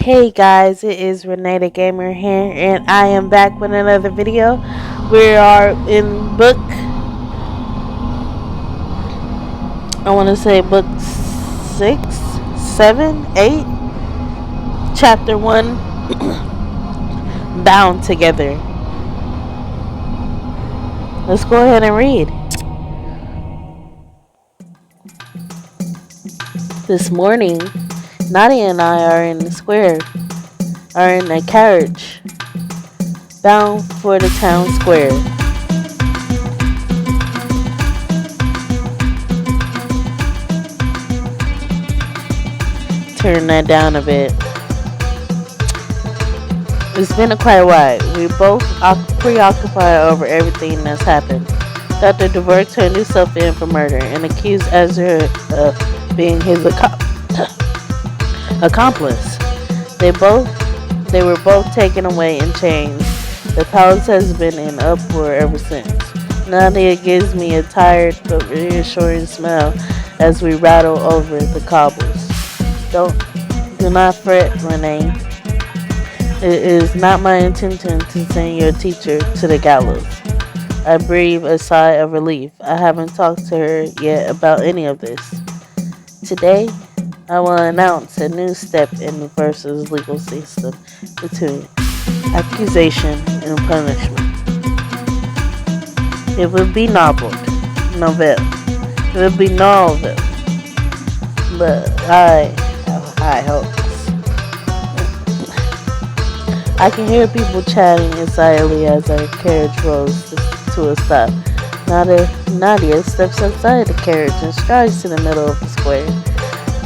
Hey guys, it is Renee the Gamer here, and I am back with another video. We are in book, I want to say book 6, 7, 8, chapter 1, Bound Together. Let's go ahead and read. This morning, Nadia and I are in the square, are in a carriage, bound for the town square. Turn that down a bit. It's been a quite while. We're both preoccupied over everything that's happened. Dr. DeVore turned himself in for murder and accused Asra of being his accomplice. They were both taken away in chains. The palace has been in uproar ever since. Nadia gives me a tired but reassuring smile as we rattle over the cobbles. Do not fret, Renee. It is not my intention to send your teacher to the gallows. I breathe a sigh of relief. I haven't talked to her yet about any of this. Today, I will announce a new step in the versus legal system between accusation and punishment. It will be novel. It will be novel. But I have high hopes. I can hear people chatting excitedly as our carriage rolls to a stop. Nadia steps outside the carriage and strides to the middle of the square.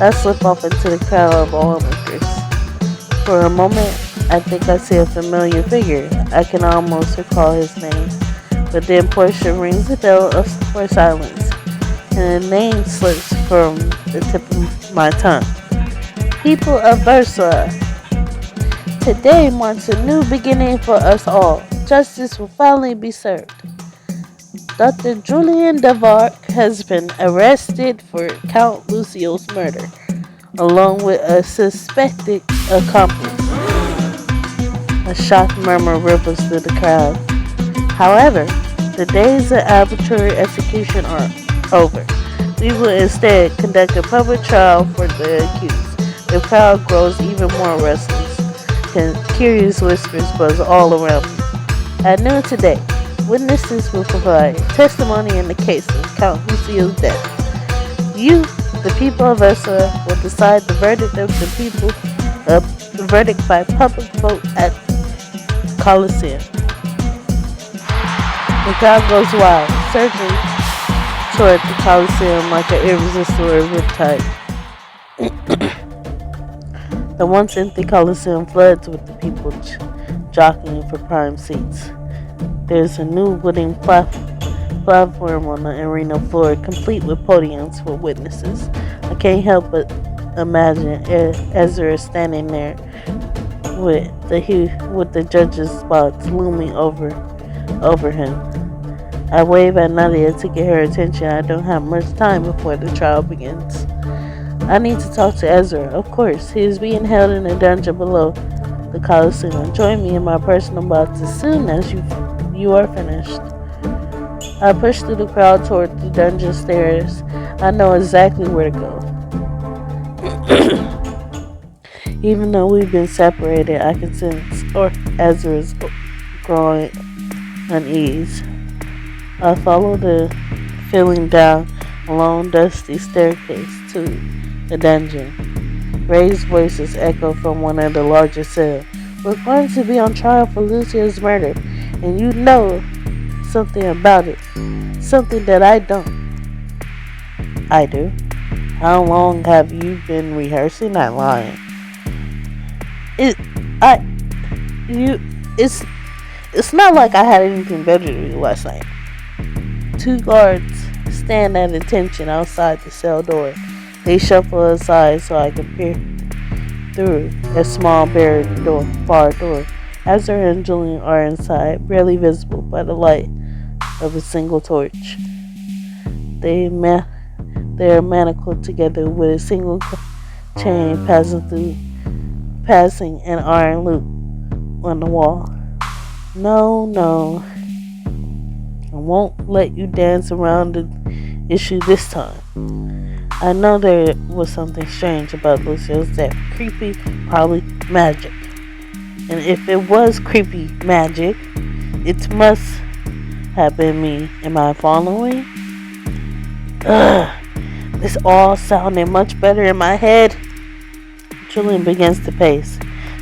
I slip off into the crowd of onlookers. For a moment, I think I see a familiar figure. I can almost recall his name. But then Portia rings the bell for silence, and the name slips from the tip of my tongue. People of Asra. Today marks a new beginning for us all. Justice will finally be served. Dr. Julian DeVore has been arrested for Count Lucio's murder, along with a suspected accomplice. A shocked murmur ripples through the crowd. However, the days of arbitrary execution are over. We will instead conduct a public trial for the accused. The crowd grows even more restless. Curious whispers buzz all around me. At noon today, witnesses will provide testimony in the case of Count Lucio's death. You, the people of Asra, will decide the verdict of the verdict by public vote at Coliseum. The crowd goes wild, surging toward the Coliseum like an irresistible riptide. The once empty Coliseum floods with the people jockeying for prime seats. There's a new wooden platform on the arena floor, complete with podiums for witnesses. I can't help but imagine Ezra standing there with the judge's spots looming over him. I wave at Nadia to get her attention. I don't have much time before the trial begins. I need to talk to Ezra. Of course, he is being held in a dungeon below the Coliseum. Join me in my personal box as soon as you are finished. I push through the crowd toward the dungeon stairs. I know exactly where to go. Even though we've been separated, I can sense Ezra's growing unease. I follow the feeling down a long, dusty staircase to the dungeon. Raised voices echo from one of the larger cells. We're going to be on trial for Lucio's murder, and you know something about it. Something that I don't. I do. How long have you been rehearsing that line? It's not like I had anything better to do last night. Two guards stand at attention outside the cell door. They shuffle aside so I can peer through a small bar door. Asra and Julian are inside, barely visible by the light of a single torch. They are manacled together with a single chain passing through passing an iron loop on the wall. No, no, I won't let you dance around the issue this time. I know there was something strange about Lucio's that creepy, probably magic. And if it was creepy magic, it must have been me. Am I following? Ugh, this all sounded much better in my head. Julian begins to pace.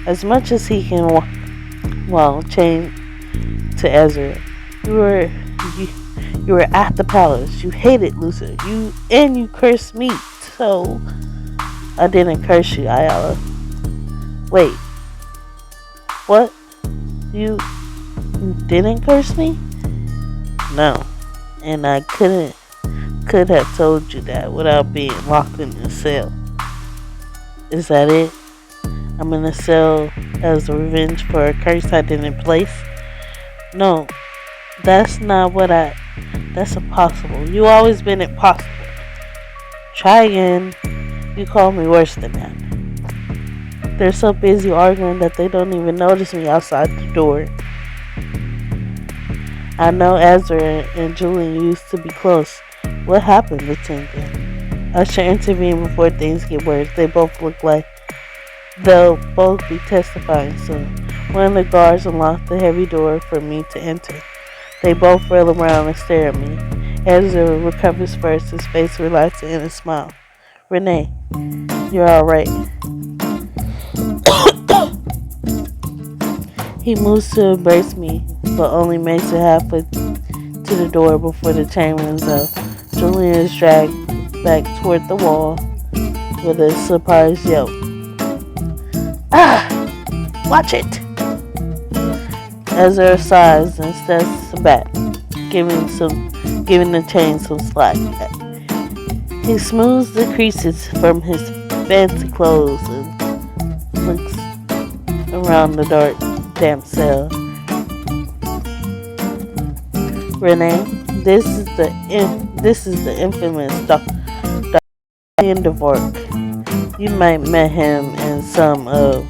As much as he can chain to Ezra. You were at the palace. You hated Lucia. You cursed me. So I didn't curse you, Ayala. Wait. What? You didn't curse me? No. And I could have told you that without being locked in the cell. Is that it? I'm in a cell as a revenge for a curse I didn't place? No. That's impossible. You always been impossible. Try again. You call me worse than that. They're so busy arguing that they don't even notice me outside the door. I know Asra and Julian used to be close. What happened between them? I should intervene before things get worse. They both look like they'll both be testifying soon. One of the guards unlocked the heavy door for me to enter. They both whirl around and stare at me. Ezra recovers first, his face relaxing in a smile. Renee, you're alright. He moves to embrace me, but only makes it halfway to the door before the chain runs out. Julian is dragged back toward the wall with a surprised yelp. Ah! Watch it! Ezra sighs and steps back, giving the chain some slack. He smooths the creases from his fancy clothes and looks around the dark, damp cell. Renee, this is the infamous Dr. Devork. You might met him in some of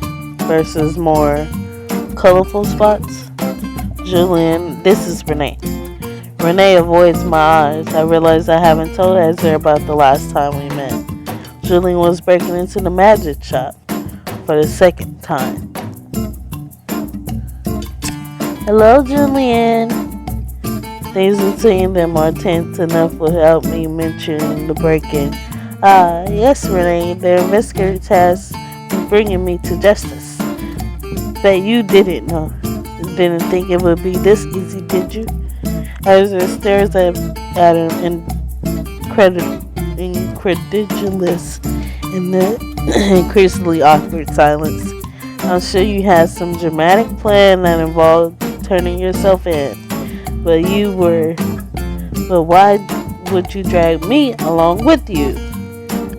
Versa's more colorful spots. Julian, this is Renee. Renee avoids my eyes. I realize I haven't told Ezra about the last time we met. Julian was breaking into the magic shop for the second time. Hello, Julian. Things between them are tense enough without me mentioning the break-in. Yes, Renee, the investigator tasked with bringing me to justice. Bet you didn't know. Didn't think it would be this easy, did you? Ezra stares at him incredulous in the increasingly awkward silence. I'm sure you had some dramatic plan that involved turning yourself in. But why would you drag me along with you?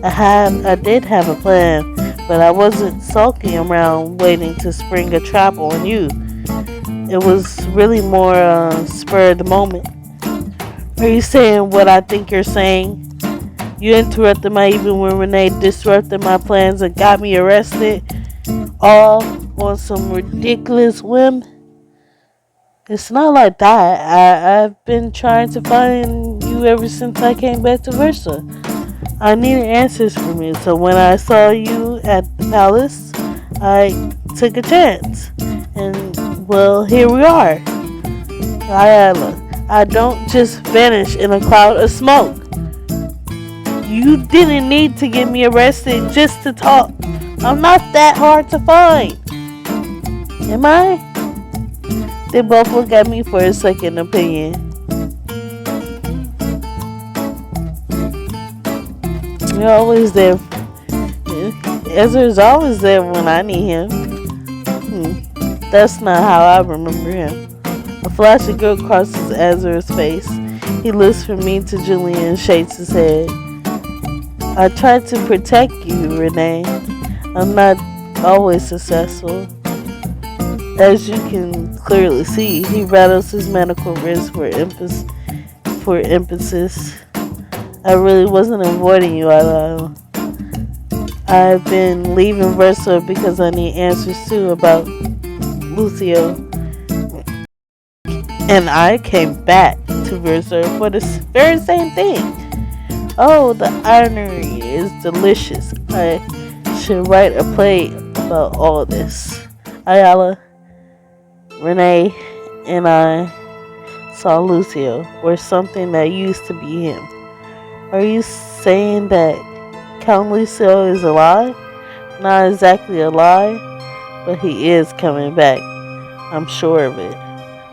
I did have a plan, but I wasn't sulking around waiting to spring a trap on you. It was really more spur of the moment. Are you saying what I think you're saying? You interrupted my evening when Renee disrupted my plans and got me arrested, all on some ridiculous whim? It's not like that. I've been trying to find you ever since I came back to Versa. I needed answers from you, so when I saw you at the palace, I took a chance. And, well, here we are. I don't just vanish in a cloud of smoke. You didn't need to get me arrested just to talk. I'm not that hard to find. Am I? They both look at me for a second opinion. You're always there. Ezra's always there when I need him. That's not how I remember him. A flash of guilt crosses Ezra's face. He looks from me to Julian and shakes his head. I tried to protect you, Renee. I'm not always successful. As you can clearly see, he rattles his medical wrist for emphasis. I really wasn't avoiding you, I've been leaving Versa because I need answers too about Lucio. And I came back to Versa for the very same thing. Oh, the irony is delicious. I should write a play about all this. Ayala, Renee, and I saw Lucio, or something that used to be him. Are you saying that Count Lucio is alive? Not exactly alive, but he is coming back. I'm sure of it.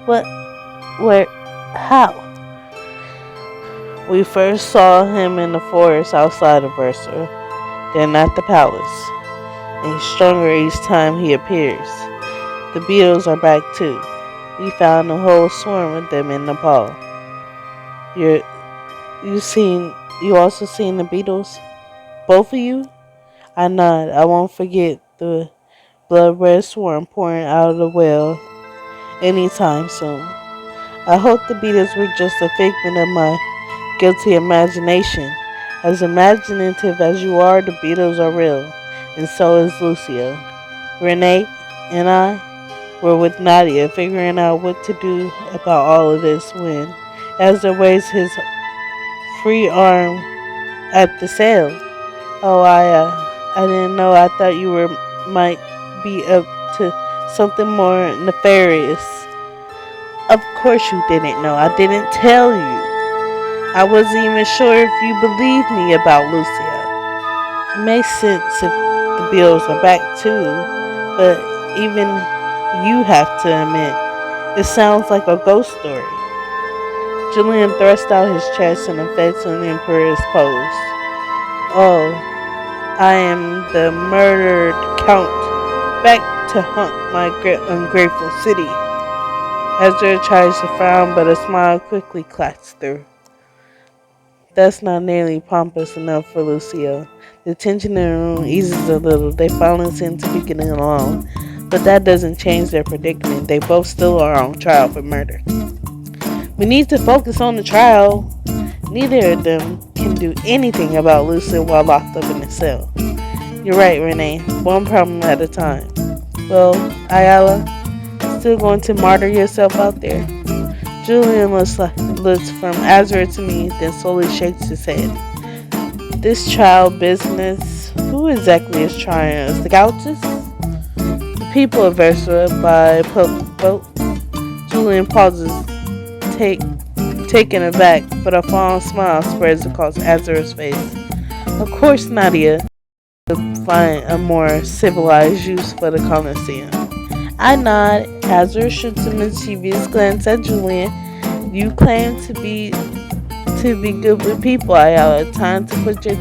What? Where? How? We first saw him in the forest outside of Versa, then at the palace. And he's stronger each time he appears. The beetles are back too. We found a whole swarm of them in Nepal. You you also seen the beetles? Both of you? I nod. I won't forget the blood red swarm pouring out of the well anytime soon. I hope the beetles were just a figment of my guilty imagination. As imaginative as you are, the beetles are real, and so is Lucio. Renee and I were with Nadia figuring out what to do about all of this when Ezra raised his free arm at the sail. Oh, I didn't know. I thought you might be up to something more nefarious. Of course you didn't know. I didn't tell you. I wasn't even sure if you believed me about Lucia. It makes sense if the bills are back too, but even you have to admit, it sounds like a ghost story. Julian thrust out his chest in a Fetson Emperor's pose. Oh, I am the murdered count, back to haunt my ungrateful city. Ezra tries to frown, but a smile quickly clats through. That's not nearly pompous enough for Lucio. The tension in the room eases a little. They finally seem to be getting along, but that doesn't change their predicament. They both still are on trial for murder. We need to focus on the trial. Neither of them can do anything about Lucio while locked up in a cell. You're right, Renee. One problem at a time. Well, Ayala, still going to martyr yourself out there? Julian looks from Asra to me, then slowly shakes his head. This trial business, who exactly is trying us? The Gauchos? The people of Versa by public vote? Julian pauses, taken aback, but a fond smile spreads across Azra's face. Of course, Nadia would find a more civilized use for the Colosseum. I nod. Azra shoots a mischievous glance at Julian. You claim to be good with people. I have time to put your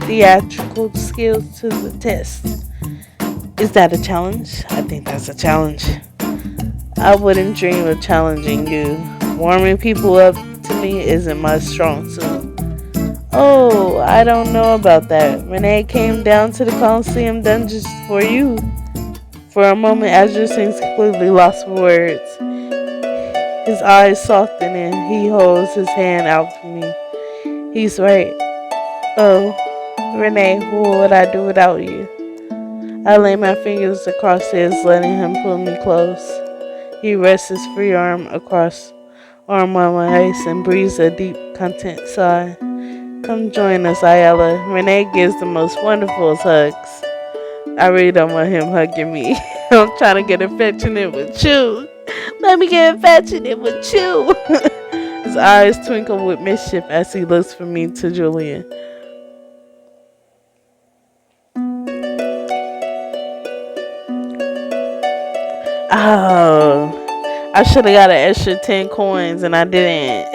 theatrical skills to the test. Is that a challenge? I think that's a challenge. I wouldn't dream of challenging you. Warming people up to me isn't my strong suit. Oh, I don't know about that. Renee came down to the Colosseum dungeons for you. For a moment, Azure seems completely lost for words. His eyes soften and he holds his hand out for me. He's right. Oh, Renee, what would I do without you? I lay my fingers across his, letting him pull me close. He rests his free arm on my waist and breathes a deep, content sigh. Come join us, Ayala. Renee gives the most wonderful hugs. I really don't want him hugging me. I'm trying to get affectionate with you. Let me get affectionate with you. His eyes twinkle with mischief as he looks from me to Julian. Oh, I should have got an extra 10 coins and I didn't.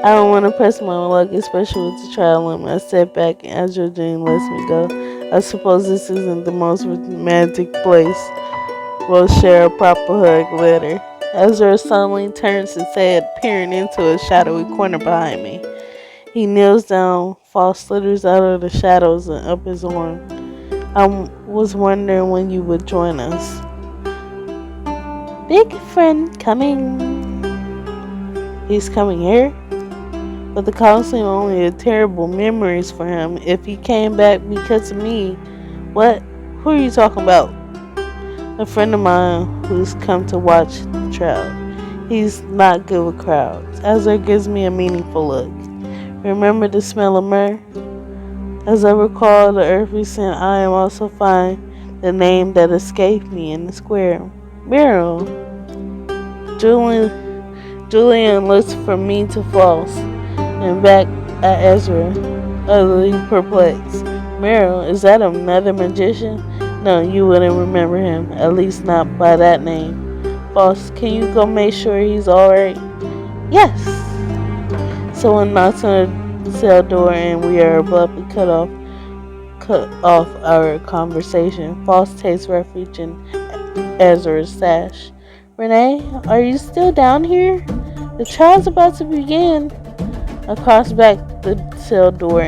I don't want to press my luck, especially with the trial limit. I step back and Azure Dream lets me go. I suppose this isn't the most romantic place. We'll share a proper hug later. Azure suddenly turns his head, peering into a shadowy corner behind me. He kneels down, falls slithers out of the shadows and up his arm. I was wondering when you would join us. Big friend coming. He's coming here? But the counseling only had terrible memories for him. If he came back because of me, what? Who are you talking about? A friend of mine who's come to watch the trial. He's not good with crowds. Asra gives me a meaningful look. Remember the smell of myrrh? As I recall the earthly scent, I am also find the name that escaped me in the square. Meryl. Julian looks from me to False and back at Ezra, utterly perplexed. Meryl, is that another magician? No, you wouldn't remember him, at least not by that name. False, can you go make sure he's alright? Yes. Someone knocks on the cell door and we are abruptly cut off our conversation. False takes refuge in Ezra's stash. Renee, are you still down here? The trial's about to begin. I cross back the cell door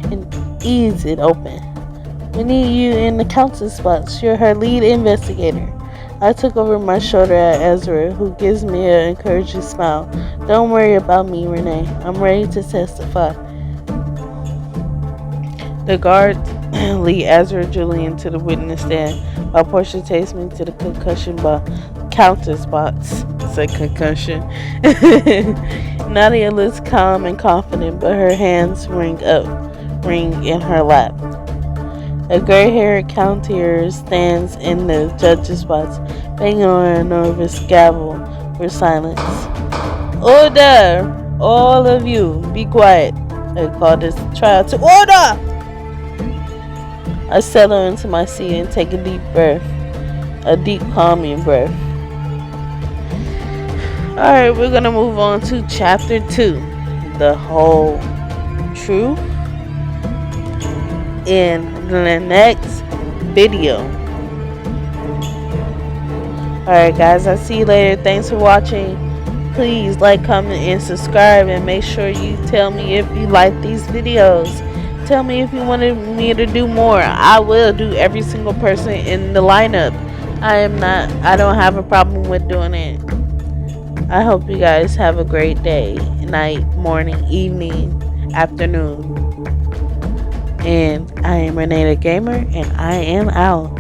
and ease it open. We need you in the counseling spots. You're her lead investigator. I took over my shoulder at Ezra, who gives me an encouraging smile. Don't worry about me, Renee. I'm ready to testify. The guards lead Asra and Julian to the witness stand, while Portia takes me to the counter spots. It's a concussion. Nadia looks calm and confident, but her hands ring in her lap. A gray-haired counter stands in the judge's spots, banging on a nervous gavel for silence. Order! All of you, be quiet. I call this trial to order! I settle into my seat and take a deep calming breath. Alright, we're gonna move on to chapter 2. The whole truth in the next video. Alright guys, I'll see you later. Thanks for watching. Please like, comment, and subscribe, and make sure you tell me if you like these videos. Tell me if you wanted me to do more. I will do every single person in the lineup. I don't have a problem with doing it. I hope you guys have a great day, night, morning, evening, afternoon. And I am Renee the Gamer, and I am out.